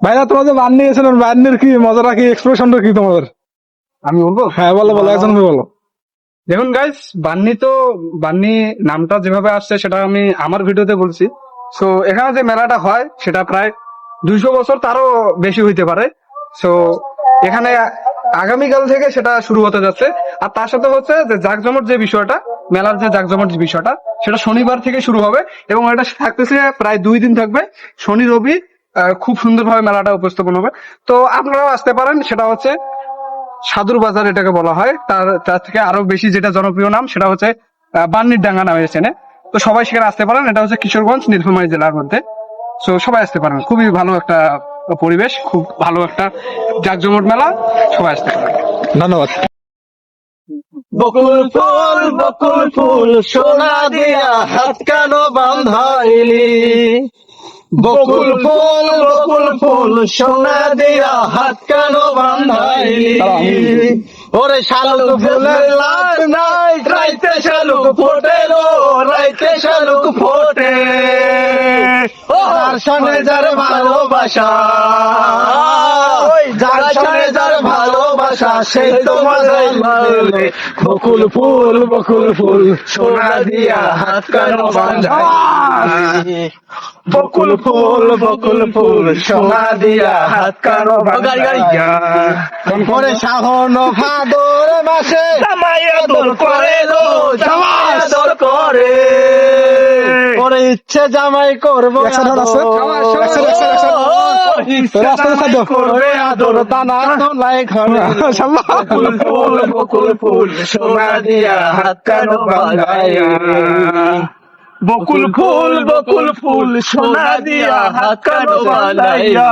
ভাইরা তোমরা যে বান নিয়েছিলেন, বান্নির কি মজাটা কি, এক্সপ্রেশনটা কি তোমাদের? আমি বলবো? হ্যাঁ বলো বলো, একজন বলো। দেখুন গাইস, বান্নি নামটা যেভাবে আসছে সেটা আমি আমার ভিডিওতে বলছি। সো এখানে যে মেলাটা হয় সেটা প্রায় 200 বছর তারও বেশি হইতে পারে। সো এখানে আগামীকাল থেকে সেটা শুরু হতে যাচ্ছে। আর তার সাথে হচ্ছে যে জাঁকজমট যে বিষয়টা, মেলার যে জাঁকজমট যে বিষয়টা, সেটা শনিবার থেকে শুরু হবে এবং এটা থাকতেছে প্রায় 2 দিন থাকবে, শনি রবি। খুব সুন্দরভাবে মেলাটা উপস্থাপন হবে। তো আপনারাও আসতে পারেন। সেটা হচ্ছে সাদুর বাজার এটাকে বলা হয়। তার থেকে আরো বেশি যেটা জনপ্রিয় নাম সেটা হচ্ছে বান্নির ডাঙ্গা নামে চেনে। তো সবাই সেখানে আসতে পারেন। এটা হচ্ছে কিশোরগঞ্জ, নীলফামারী জেলার মধ্যে। তো সবাই আসতে পারেন। খুবই ভালো একটা পরিবেশ, খুব ভালো একটা জাঁকজমট মেলা। সবাই আসতে পারেন। ধন্যবাদ। বকুল ফুল সোনা দিয়া হাত কেন বান্ধাইলি? বকুল ফুল সোনা দিয়া হাত কেন বান্ধাইলি? ওরে শালুক ফুলের লাগ নাই, রাইতে শালুক ফোটে গো, রাইতে শালুক ফোটে। ও যার সঙ্গে যার ভালোবাসা, যার সঙ্গে যার ভালোবাসা, সেই তো মজাই ভালো। বকুল ফুল সোনা দিয়া হাত কেন বান্ধাইলি? বকুল ফুল সোনা দিয়া হাত কেন বান্ধাইয়া? ওরে শ্রাবণ ভাদর মাসে জামাই আদর করে গো, জামাই আদর করে। ওরে ইচ্ছে জামাই করবো একসাথে আছে? একসাথে করবে আদর, দানা তোলাই ঘরে। বকুল ফুল সোনা দিয়া হাত কেন বান্ধাইয়া? বকুল ফুল সোনা দিয়া হাত কেন বান্ধাইয়া?